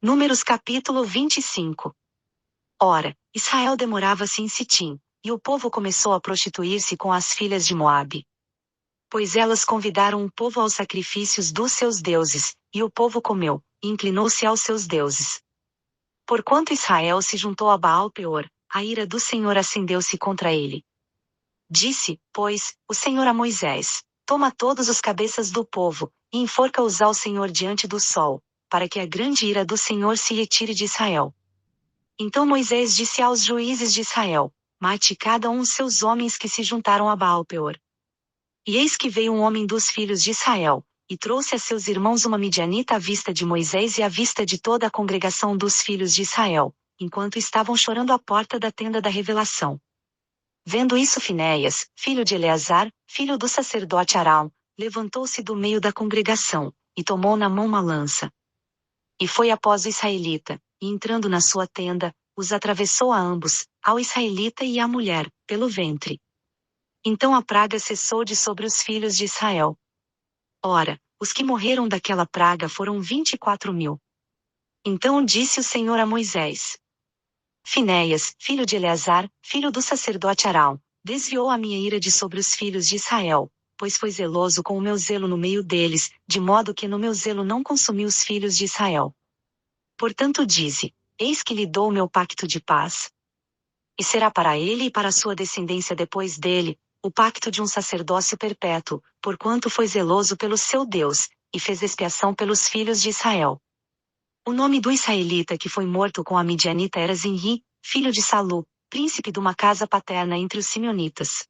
Números capítulo 25. Ora, Israel demorava-se em Sitim, e o povo começou a prostituir-se com as filhas de Moabe. Pois elas convidaram o povo aos sacrifícios dos seus deuses, e o povo comeu, e inclinou-se aos seus deuses. Porquanto Israel se juntou a Baal-Peor, a ira do Senhor acendeu-se contra ele. Disse, pois, o Senhor a Moisés: Toma todos os cabeças do povo, e enforca-os ao Senhor diante do sol, para que a grande ira do Senhor se retire de Israel. Então Moisés disse aos juízes de Israel: Mate cada um seus homens que se juntaram a Baal-Peor. E eis que veio um homem dos filhos de Israel, e trouxe a seus irmãos uma midianita à vista de Moisés e à vista de toda a congregação dos filhos de Israel, enquanto estavam chorando à porta da tenda da revelação. Vendo isso Finéias, filho de Eleazar, filho do sacerdote Arão, levantou-se do meio da congregação, e tomou na mão uma lança. E foi após o israelita, e entrando na sua tenda, os atravessou a ambos, ao israelita e à mulher, pelo ventre. Então a praga cessou de sobre os filhos de Israel. Ora, os que morreram daquela praga foram 24.000. Então disse o Senhor a Moisés: Finéias, filho de Eleazar, filho do sacerdote Arão, desviou a minha ira de sobre os filhos de Israel, pois foi zeloso com o meu zelo no meio deles, de modo que no meu zelo não consumi os filhos de Israel. Portanto dize: Eis que lhe dou o meu pacto de paz. E será para ele e para a sua descendência depois dele, o pacto de um sacerdócio perpétuo, porquanto foi zeloso pelo seu Deus, e fez expiação pelos filhos de Israel. O nome do israelita que foi morto com a midianita era Zinri, filho de Salu, príncipe de uma casa paterna entre os simeonitas.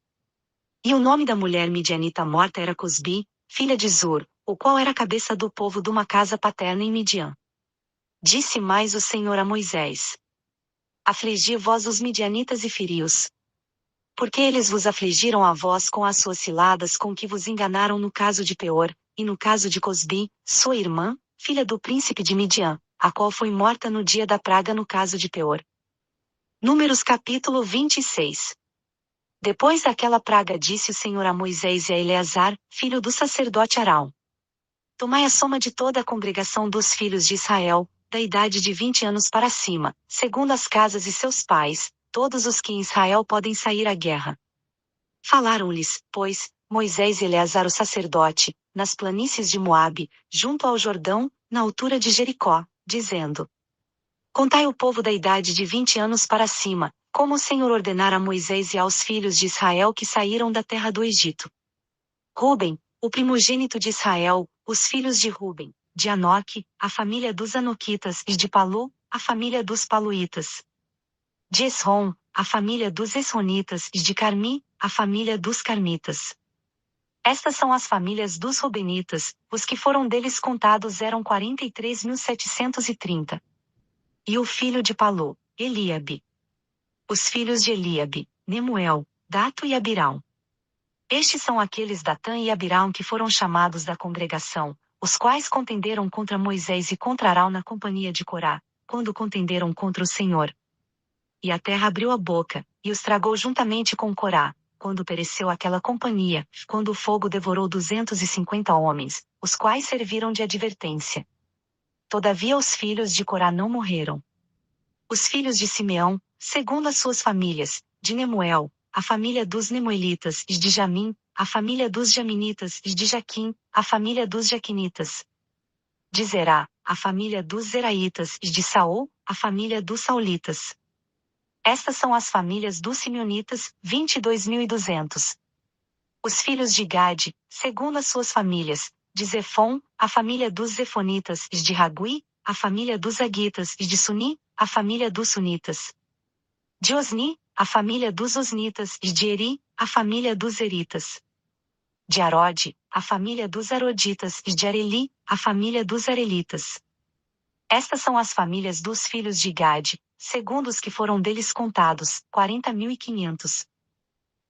E o nome da mulher midianita morta era Cosbi, filha de Zur, o qual era cabeça do povo de uma casa paterna em Midian. Disse mais o Senhor a Moisés: Afligi vós os midianitas e feri-os. Porque eles vos afligiram a vós com as suas ciladas com que vos enganaram no caso de Peor, e no caso de Cosbi, sua irmã, filha do príncipe de Midian, a qual foi morta no dia da praga no caso de Peor. Números capítulo 26. Depois daquela praga disse o Senhor a Moisés e a Eleazar, filho do sacerdote Arão: Tomai a soma de toda a congregação dos filhos de Israel, da idade de 20 anos para cima, segundo as casas e seus pais, todos os que em Israel podem sair à guerra. Falaram-lhes, pois, Moisés e Eleazar o sacerdote, nas planícies de Moabe, junto ao Jordão, na altura de Jericó, dizendo: Contai o povo da idade de 20 anos para cima, como o Senhor ordenara a Moisés e aos filhos de Israel que saíram da terra do Egito. Ruben, o primogênito de Israel, os filhos de Ruben, de Anoque, a família dos Anoquitas, e de Palu, a família dos Paluítas. De Esrom, a família dos Esronitas, e de Carmi, a família dos Carmitas. Estas são as famílias dos Rubenitas, os que foram deles contados eram 43.730. E o filho de Palu, Eliabe. Os filhos de Eliabe, Nemuel, Dato e Abirão. Estes são aqueles Datã e Abirão que foram chamados da congregação, os quais contenderam contra Moisés e contra Arão na companhia de Corá, quando contenderam contra o Senhor. E a terra abriu a boca, e os tragou juntamente com Corá, quando pereceu aquela companhia, quando o fogo devorou 250 homens, os quais serviram de advertência. Todavia os filhos de Corá não morreram. Os filhos de Simeão, segundo as suas famílias, de Nemuel, a família dos Nemuelitas, e de Jamim, a família dos Jaminitas, e de Jaquim, a família dos Jaquinitas. De Zerá, a família dos Zeraitas, e de Saul, a família dos Saulitas. Estas são as famílias dos Simeonitas, 22.200. Os filhos de Gade, segundo as suas famílias, de Zefon, a família dos Zefonitas, e de Ragui, a família dos Aguitas, e de Suni, a família dos Sunitas. De Osni, a família dos Osnitas, e de Eri, a família dos Eritas. De Arode, a família dos Aroditas, e de Areli, a família dos Arelitas. Estas são as famílias dos filhos de Gade, segundo os que foram deles contados, 40.500.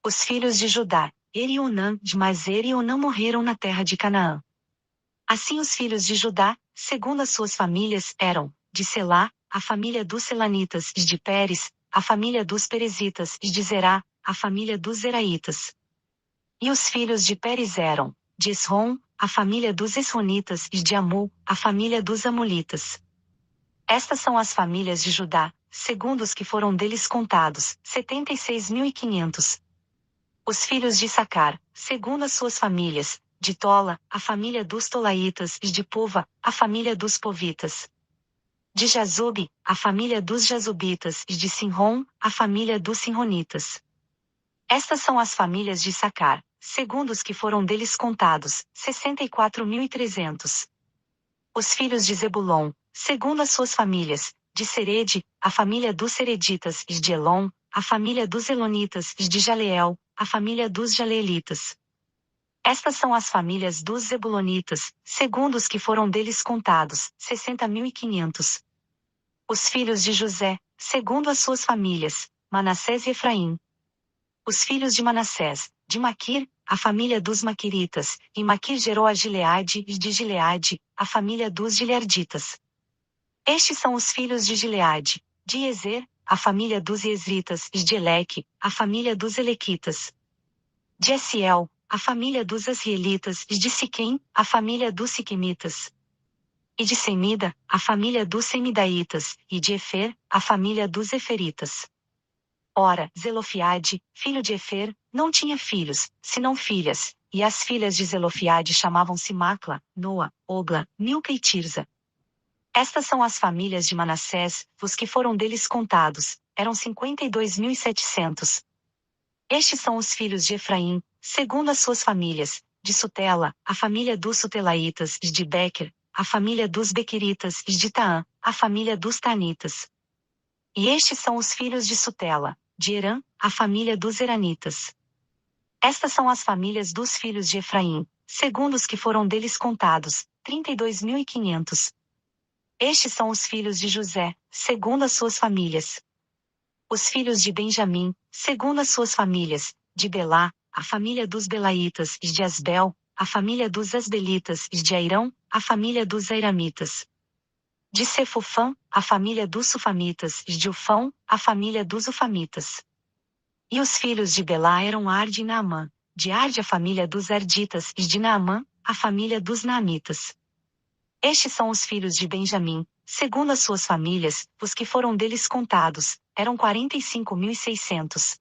Os filhos de Judá, Er e Onã, de Mazer e Onã morreram na terra de Canaã. Assim os filhos de Judá, segundo as suas famílias, eram, de Selá, a família dos Selanitas, e de Pérez, a família dos Perezitas, e de Zerá, a família dos Zeraitas. E os filhos de Pérez eram, de Esrom, a família dos Esronitas, e de Amul, a família dos Amulitas. Estas são as famílias de Judá, segundo os que foram deles contados, 76.500. Os filhos de Issacar, segundo as suas famílias, de Tola, a família dos Tolaitas, e de Puva, a família dos Povitas. De Jazube, a família dos Jazubitas, e de Sinrom, a família dos Sinronitas. Estas são as famílias de Issacar, segundo os que foram deles contados, 64.300. Os filhos de Zebulon, segundo as suas famílias, de Serede, a família dos Sereditas, e de Elon, a família dos Elonitas, e de Jaleel, a família dos Jaleelitas. Estas são as famílias dos Zebulonitas, segundo os que foram deles contados, 60.500. Os filhos de José, segundo as suas famílias, Manassés e Efraim. Os filhos de Manassés, de Maquir, a família dos Maquiritas, e Maquir gerou a Gileade, e de Gileade, a família dos Gileaditas. Estes são os filhos de Gileade, de Ezer, a família dos Iezritas, e de Eleque, a família dos Elequitas. De Essiel, a família dos Asrielitas, e de Siquém, a família dos Siquemitas. E de Semida, a família dos Semidaitas, e de Efer, a família dos Eferitas. Ora, Zelofiade, filho de Efer, não tinha filhos, senão filhas, e as filhas de Zelofiade chamavam-se Macla, Noa, Ogla, Milca e Tirza. Estas são as famílias de Manassés, os que foram deles contados, eram 52.700. Estes são os filhos de Efraim, segundo as suas famílias, de Sutela, a família dos Sutelaitas, e de Bequer, a família dos Bequeritas, e de Taã, a família dos Tanitas. E estes são os filhos de Sutela, de Herã, a família dos Heranitas. Estas são as famílias dos filhos de Efraim, segundo os que foram deles contados, 32.500. Estes são os filhos de José, segundo as suas famílias. Os filhos de Benjamim, segundo as suas famílias, de Belá, a família dos Belaitas, e de Asbel, a família dos Asbelitas, e de Airão, a família dos Airamitas. De Sefufã, a família dos Sufamitas, e de Ufão, a família dos Ufamitas. E os filhos de Belá eram Arde e Naamã, de Arde a família dos Arditas, e de Naamã, a família dos Naamitas. Estes são os filhos de Benjamim, segundo as suas famílias, os que foram deles contados, eram 45.600.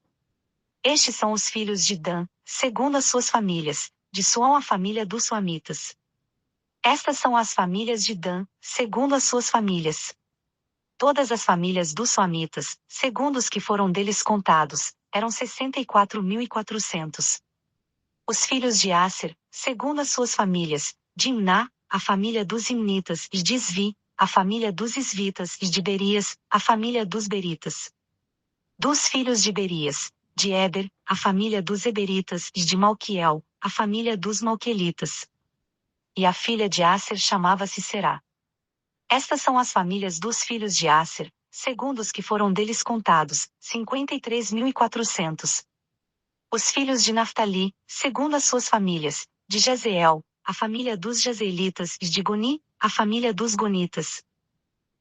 Estes são os filhos de Dan, segundo as suas famílias, de Suão a família dos Suamitas. Estas são as famílias de Dan, segundo as suas famílias. Todas as famílias dos Suamitas, segundo os que foram deles contados, eram 64.400. Os filhos de Aser, segundo as suas famílias, de Imná, a família dos Imnitas, e de Isvi, a família dos Isvitas, e de Berias, a família dos Beritas. Dos filhos de Berias, de Éber, a família dos Eberitas, e de Malquiel, a família dos Malquelitas. E a filha de Aser chamava-se Será. Estas são as famílias dos filhos de Aser, segundo os que foram deles contados, 53.400. Os filhos de Naftali, segundo as suas famílias, de Jazeel, a família dos Jazeelitas, e de Goni, a família dos Gonitas.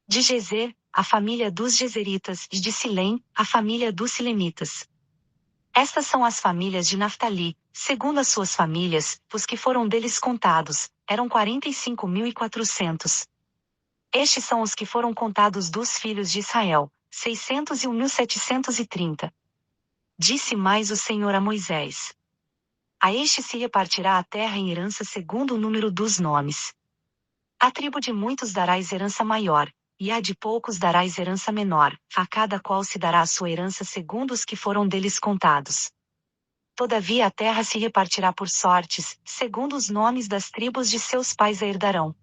De Gezer, a família dos Gezeritas, e de Silém, a família dos Silemitas. Estas são as famílias de Naftali, segundo as suas famílias, os que foram deles contados, eram 45.400. Estes são os que foram contados dos filhos de Israel, 601.730. Disse mais o Senhor a Moisés: a este se repartirá a terra em herança segundo o número dos nomes. À tribo de muitos darás herança maior, e à de poucos darás herança menor, a cada qual se dará a sua herança segundo os que foram deles contados. Todavia a terra se repartirá por sortes, segundo os nomes das tribos de seus pais a herdarão.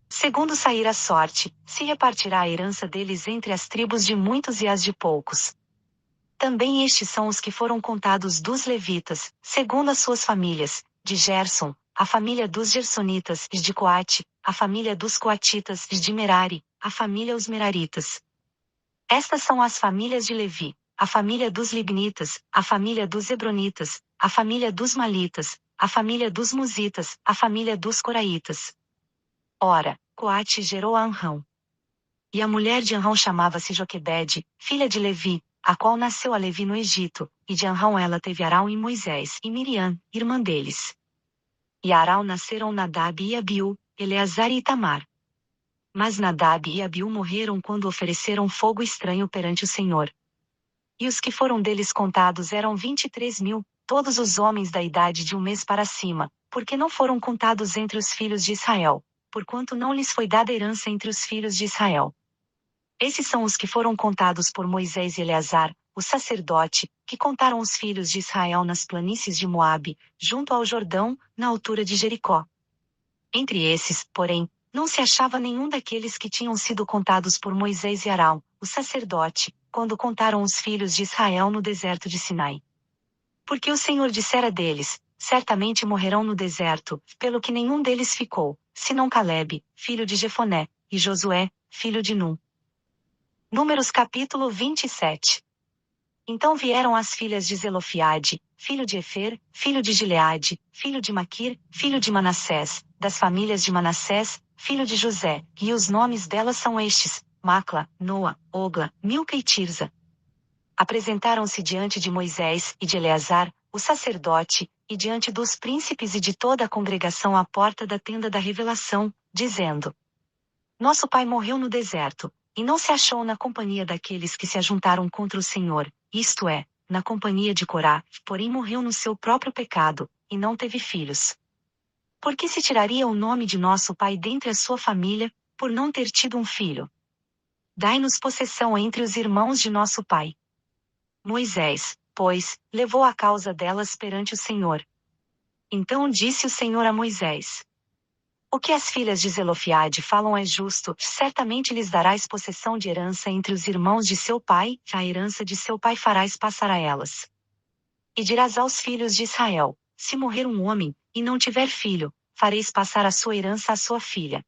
Segundo sair a sorte, se repartirá a herança deles entre as tribos de muitos e as de poucos. Também estes são os que foram contados dos levitas, segundo as suas famílias, de Gerson, a família dos Gersonitas, e de Coate, a família dos Coatitas, e de Merari, a família os Meraritas. Estas são as famílias de Levi, a família dos Libnitas, a família dos Hebronitas, a família dos Malitas, a família dos Musitas, a família dos Coraitas. Ora, Coate gerou a Anrão. E a mulher de Anrão chamava-se Joquebede, filha de Levi, a qual nasceu a Levi no Egito, e de Anrão ela teve Arão e Moisés e Miriam, irmã deles. E a Arão nasceram Nadab e Abiú, Eleazar e Itamar. Mas Nadab e Abiú morreram quando ofereceram fogo estranho perante o Senhor. E os que foram deles contados eram 23.000, todos os homens da idade de um mês para cima, porque não foram contados entre os filhos de Israel, porquanto não lhes foi dada herança entre os filhos de Israel. Esses são os que foram contados por Moisés e Eleazar, o sacerdote, que contaram os filhos de Israel nas planícies de Moabe, junto ao Jordão, na altura de Jericó. Entre esses, porém, não se achava nenhum daqueles que tinham sido contados por Moisés e Arão, o sacerdote, quando contaram os filhos de Israel no deserto de Sinai. Porque o Senhor dissera deles: certamente morrerão no deserto, pelo que nenhum deles ficou, senão Calebe, filho de Jefoné, e Josué, filho de Num. Números capítulo 27. Então vieram as filhas de Zelofiade, filho de Efer, filho de Gileade, filho de Maquir, filho de Manassés, das famílias de Manassés, filho de José, e os nomes delas são estes: Macla, Noa, Ogla, Milca e Tirza. Apresentaram-se diante de Moisés e de Eleazar, o sacerdote, e diante dos príncipes e de toda a congregação à porta da tenda da revelação, dizendo: Nosso pai morreu no deserto, e não se achou na companhia daqueles que se ajuntaram contra o Senhor, isto é, na companhia de Corá, porém morreu no seu próprio pecado, e não teve filhos. Por que se tiraria o nome de nosso pai dentre a sua família, por não ter tido um filho? Dai-nos possessão entre os irmãos de nosso pai. Moisés, pois, levou a causa delas perante o Senhor. Então disse o Senhor a Moisés: O que as filhas de Zelofiade falam é justo, certamente lhes darás possessão de herança entre os irmãos de seu pai, a herança de seu pai farás passar a elas. E dirás aos filhos de Israel: se morrer um homem, e não tiver filho, fareis passar a sua herança à sua filha.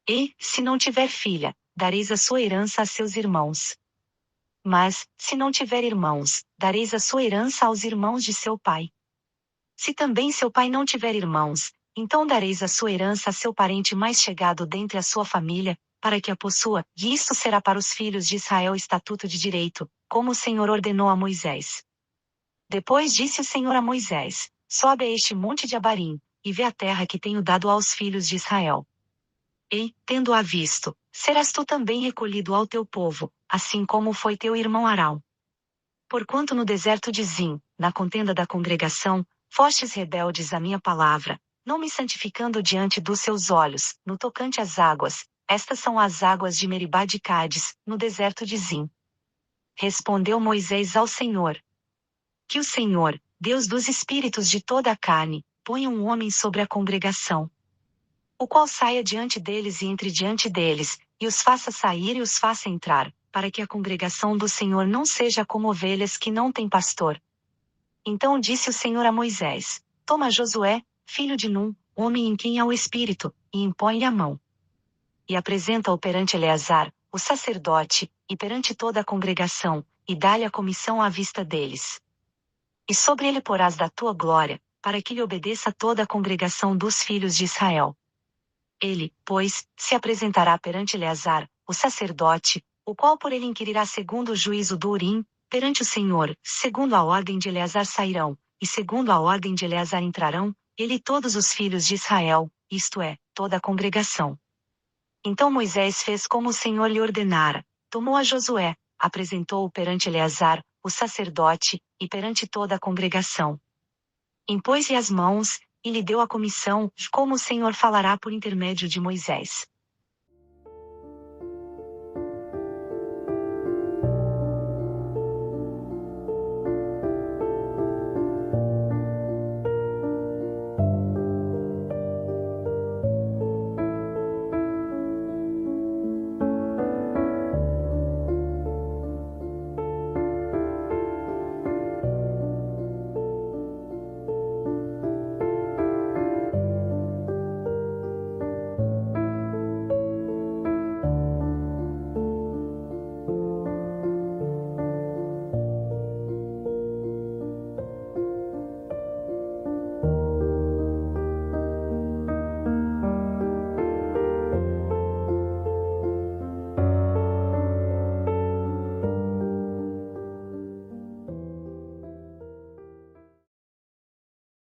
E, se não tiver filha, dareis a sua herança a seus irmãos. Mas, se não tiver irmãos, dareis a sua herança aos irmãos de seu pai. Se também seu pai não tiver irmãos, então dareis a sua herança a seu parente mais chegado dentre a sua família, para que a possua, e isto será para os filhos de Israel estatuto de direito, como o Senhor ordenou a Moisés. Depois disse o Senhor a Moisés: sobe a este monte de Abarim, e vê a terra que tenho dado aos filhos de Israel. E, tendo-a visto, serás tu também recolhido ao teu povo, assim como foi teu irmão Arão. Porquanto no deserto de Zim, na contenda da congregação, fostes rebeldes à minha palavra, não me santificando diante dos seus olhos, no tocante às águas, estas são as águas de Meribá de Cádiz, no deserto de Zim. Respondeu Moisés ao Senhor: que o Senhor, Deus dos espíritos de toda a carne, ponha um homem sobre a congregação, o qual saia diante deles e entre diante deles, e os faça sair e os faça entrar, para que a congregação do Senhor não seja como ovelhas que não têm pastor. Então disse o Senhor a Moisés: toma Josué, filho de Num, homem em quem há o Espírito, e impõe-lhe a mão. E apresenta-o perante Eleazar, o sacerdote, e perante toda a congregação, e dá-lhe a comissão à vista deles. E sobre ele porás da tua glória, para que lhe obedeça toda a congregação dos filhos de Israel. Ele, pois, se apresentará perante Eleazar, o sacerdote, o qual por ele inquirirá segundo o juízo do Urim, perante o Senhor, segundo a ordem de Eleazar sairão, e segundo a ordem de Eleazar entrarão, ele e todos os filhos de Israel, isto é, toda a congregação. Então Moisés fez como o Senhor lhe ordenara, tomou a Josué, apresentou-o perante Eleazar, o sacerdote, e perante toda a congregação. Impôs-lhe as mãos, e lhe deu a comissão, como o Senhor falará por intermédio de Moisés.